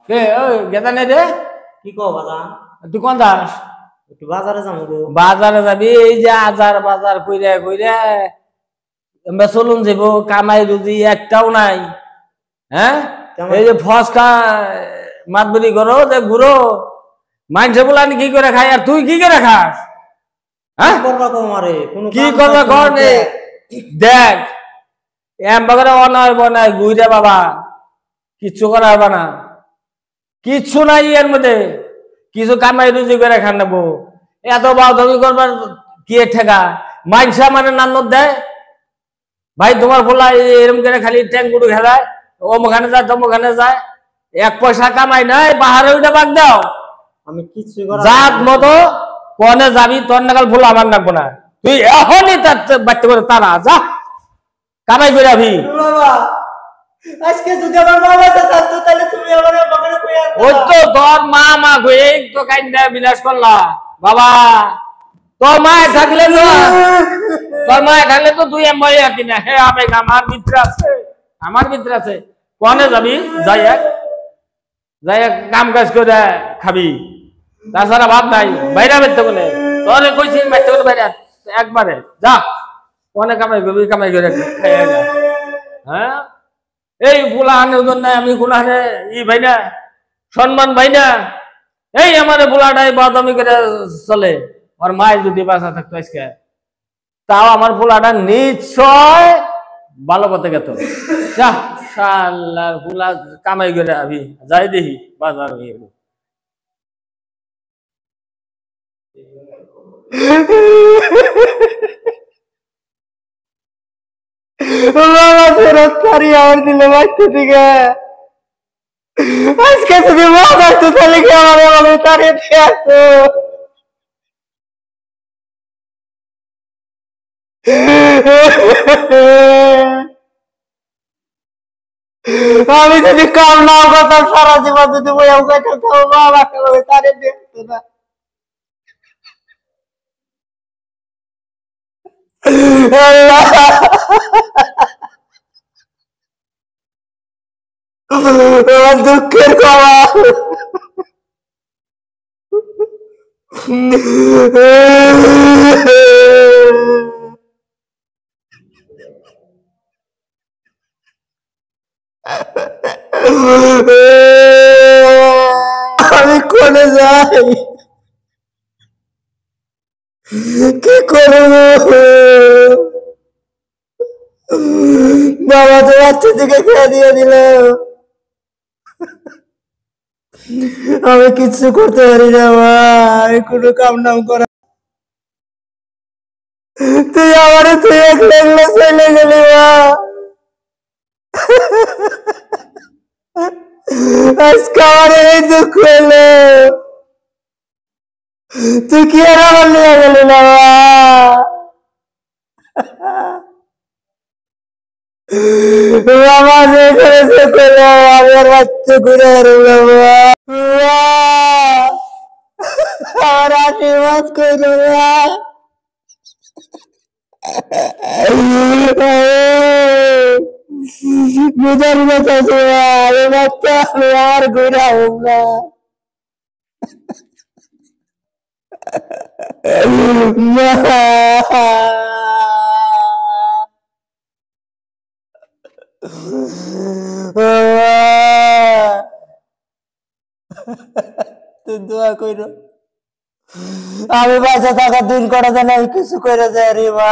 কে ওই গেদা নে রে কি কও বাজান তুই কোন দাস একটু বাজারে যাবো গো বাজারে যাবি এই যে আজার বাজার কইরা কইরা আমরা চলুন যাবো কামাই রুজি একটাও নাই হ্যাঁ এই যে ফসকা মাতবরি করো যে ঘুরো মাইনসে বলানি কি করে খায় আর তুই কি করে খাস হ্যাঁ করবা কো মারে কোন কি করবে কর দেখ এম বাগারে অনয় বনায় গুইরা বাবা কিচ্ছু করা হবে না কিচ্ছু নাই এর মধ্যে কিছু কামাই রুজি করে খান নেবো এত বাউধমি করবার কি ঠেকা মাইনসা মানে নান্ন দেয় ভাই তোমার ফোলা এরম করে খালি ট্যাঙ্গুড়ু খেলায় ওখানে যায় তোমখানে যায় এক পয়সা কামাই নাই বাহারে ওইটা বাদ দাও আমি কিছু করা জাত মতো কোনে যাবি তোর নাগাল ফুল আমার রাখবো না তুই এখনই তার বাড়তে করে তারা যা কামাই করে আবি বাবা আজকে যদি আমার মা বাসা থাকতো তাহলে তুমি আমার বাগানে কই আনতে ওই তো তোর মা কই তো কাইন্দা বিলাস করলা বাবা তোর মা থাকলে তো তুই এমই আতি না হে আবে আমার মিত্র আছে কোনে যাবি যাই এক কাম কাজ করে খাবি তাছাড়া ভাব নাই বাইরে বেরতে বলে তোরে কইছি বেরতে বলে বাইরে একবারে যা কোনে কামাই করবি কামাই করে খাইয়া যা হ্যাঁ এই ফুলাহানে ওজন নাই আমি ফুলাহানে ভাই না সম্মান ভাই না এই আমার ফুলাটাই বাদামি করে চলে আর মায়ের যদি বাসা থাকতো আজকে তাও আমার ফুলাটা নিশ্চয় ভালো পথে গেত যা শালার ফুলা কামাই করে আবি যাই দেখি বাজার হয়ে গেল বাবা ফেরত পারি আমার দিলে বাড়তে থেকে আজকে যদি মা বাড়তো তাহলে কি আমার বলে তারিয়ে দিয়ে আসতো আমি যদি কাম নাও করতাম সারা জীবন যদি বইয়াও খাইতাম তাও মা বাড়তে বলে তারিয়ে দিয়ে আসতো না দুঃখের খবর আমি কোনে যাই কি করব বাবা তো বাচ্চা থেকে খেয়ে দিয়ে দিল আমি কিচ্ছু করতে পারি না ভাই কোনো কাম নাম করা তুই আমারে তুই একলা একলা চলে গেলি মা আজকে আমার এই দুঃখ হলো তুই কি আর আমার নিয়ে গেলি না বাবা যে করেছে করে আমার বাচ্চা ঘুরে আমার আশীর্বাদ করল বুঝার মতো আমি বাচ্চা আমি আর ঘুরে হোক না তুই দোয়া কইরো আমি বাসা থাকা দিন করা যেন আমি কিছু করে যাই রে মা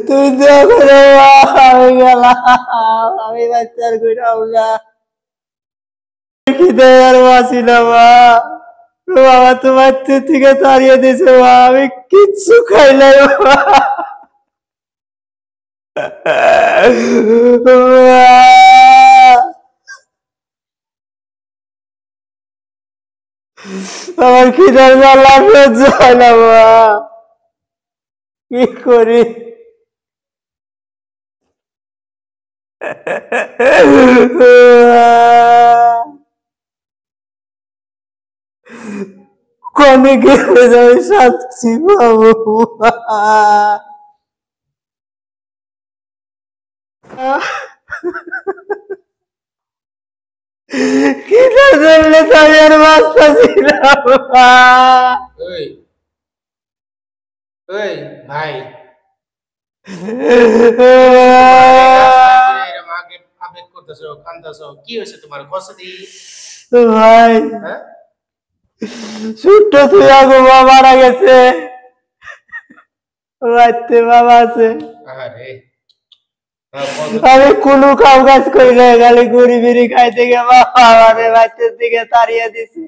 তুই দেখো আমি গেলাম আমি বাচ্চার ঘুরাও না কি দেয়ার বাসি না বাবা তো বাচ্চা থেকে তাড়িয়ে দিছে আমি কিচ্ছু খাই নাই খিদার জ্বালা সহ্য হয় না বাবা, কি করি? কোনে গেলে যাই শান্তি পাবো? খিদার জন্য তো আমি আর বাঁচতেছি না বাবা। ওই ওই ভাই এরকম আবেগ করতেছো, কান্দাছো, কি হয়েছে তোমার? কষ্ট দিই ভাই হ্যাঁ? ছোট্ট তুই আগো বাবা মারা গেছে, বাড়িতে বাবা আছে। আরে আমি কোনো কাম কাজ করি না, খালি ঘুরি ফিরি খাইতে গিয়ে বাবা আমাদের বাচ্চার দিকে তাড়িয়ে দিছে।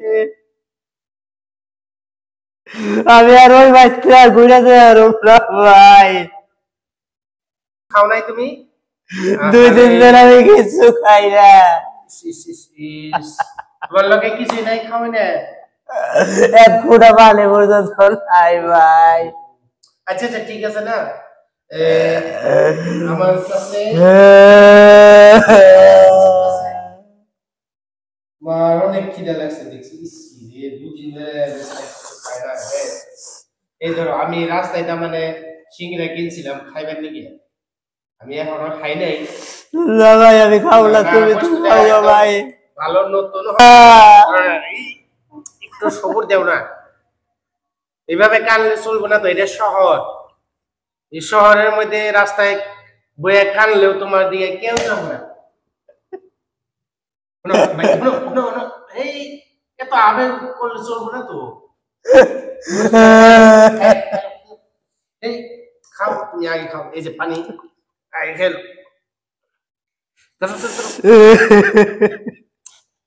আমি আর ওই বাচ্চা ঘুরে যাই ভাই। খাও নাই তুমি? 2-3 দিন আমি কিছু খাই না। তোমার লোকে কিছুই নাই, খাওয়াই না? এক ফুটা পানি পর্যন্ত নাই ভাই। আচ্ছা আচ্ছা ঠিক আছে না, আমার কাছে আমার অনেক খিদা লাগছে দেখছি। দুদিন ধরে খাই না। এই ধরো আমি রাস্তায় তার মানে সিঙ্গিরা কিনছিলাম খাইবার নাকি, আমি এখনো খাই নাই। না ভাই আমি খাবো না, তুমি খাও ভাই। ভালো নতুন একটু সবুর দেও না, এইভাবে কানলে চলবো না তো। এটা শহর, এই শহরের মধ্যে রাস্তায় বইয়ে কানলেও তোমার দিকে কেউ যাবো না। এই এত আবেগ করলে চলবো না তো। এই খাও, তুমি আগে খাও, এই যে পানি আগে খেল।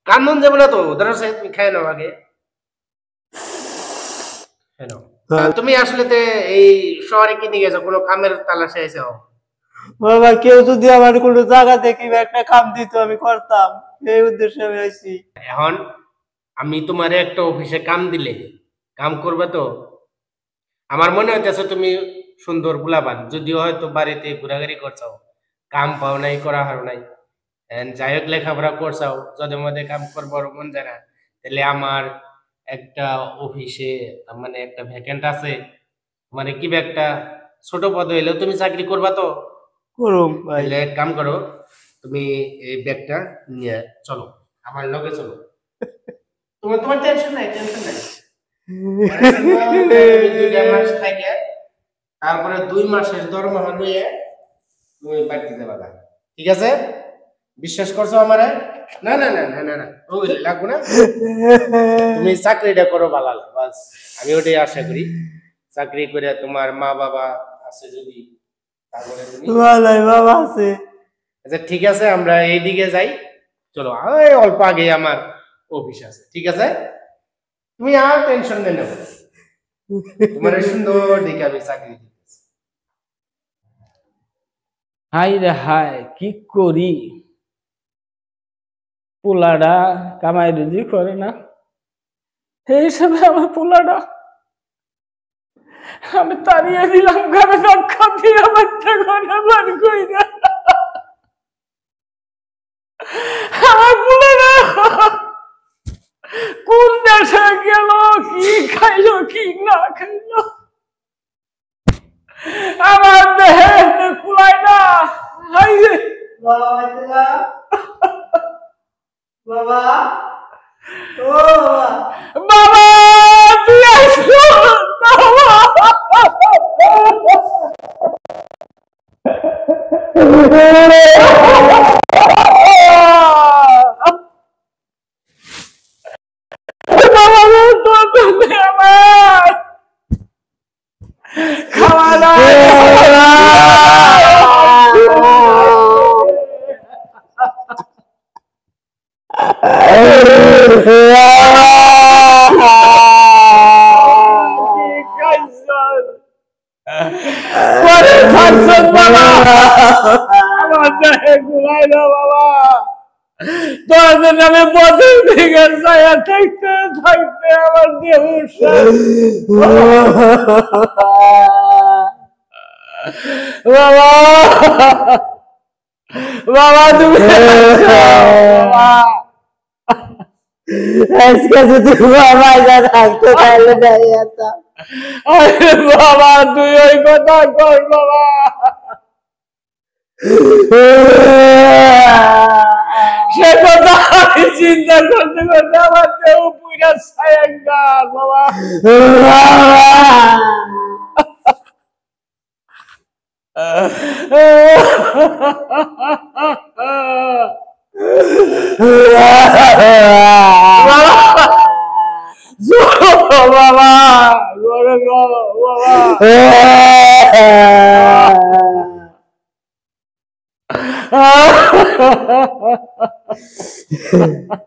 কান্দন যাবো না তো, ধরো তুমি খাই নাও আগে। তুমি আসলে এই শহরে কি নিয়ে গেছো? কোনো কামের তালাশে এসে বাবা কেউ যদি আমার কোনো জায়গা দেখি একটা কাম দিত আমি করতাম, এই উদ্দেশ্যে আমি আইছি। এখন আমি তোমার একটা অফিসে কাম দিলে কাম করবে তো? আমার মনে হইতেছে তুমি সুন্দর গুলাবান, যদিও হয়তো বাড়িতে ঘোরাঘুরি করছাও, কাম পাও নাই, করা হার নাই। যাই হোক লেখাপড়া করছাও, যদি মধ্যে কাম করবার মন যায় না, তাহলে আমার একটা অফিসে মানে একটা ভ্যাকেন্ট আছে, মানে কি একটা ছোট পদ হইলেও তুমি চাকরি করবা তো? করুম ভাই। তাহলে এক কাম করো, তুমি এই ব্যাগটা নিয়ে চলো, আমার লগে চলো। তোমার তোমার টেনশন নাই, টেনশন নাই। তারপরে 2 মাসের দরমা নিয়ে তুমি বাড়িতে যাবা, ঠিক আছে? বিশ্বাস করছো আমারে? না না না না না না, ওই লাগবো না। তুমি চাকরিটা করো ভালো, বাস আমি ওটাই আশা করি। চাকরি করে তোমার মা বাবা আছে যদি, তারপরে তুমি ভালোই বাবা আছে। আচ্ছা ঠিক আছে, আমরা এইদিকে যাই, চলো। অল্প আগে আমার অফিস আছে, ঠিক আছে? তুমি আর টেনশন নেই না, তোমার সুন্দর দিকে আমি চাকরি দিতেছি। হাই রে হাই, কি করি? পোলাডা কামাই রুজি করে না, এই হিসাবে আমার পোলাডা আমি তাড়িয়ে দিলাম ঘরে, রক্ষা দিয়ে আমার ঘরে বার করি না। আমার পোলাডা কোন দেশে গেল, কি খাইলো কি না খাইলো, আমার দেহে কুলায় না। হাই রে বাবা, বাবা, ও বাবা, বাবা তুই আসো খাওয়া তোর জন্য আমি পথের দিকে ছায়া থাকতে থাকতে আমার দেহ বাবা বাবা তুমি বাবা আজকে যদি বাবা যা থাকতো তাহলে যাই যেতাম। আরে বাবা তুই ওই কথা কর বাবা সে কথা আমি চিন্তা করতে করতে আমার দেহ পুরা ছায়াঙ্গার বাবা বাবা বাবা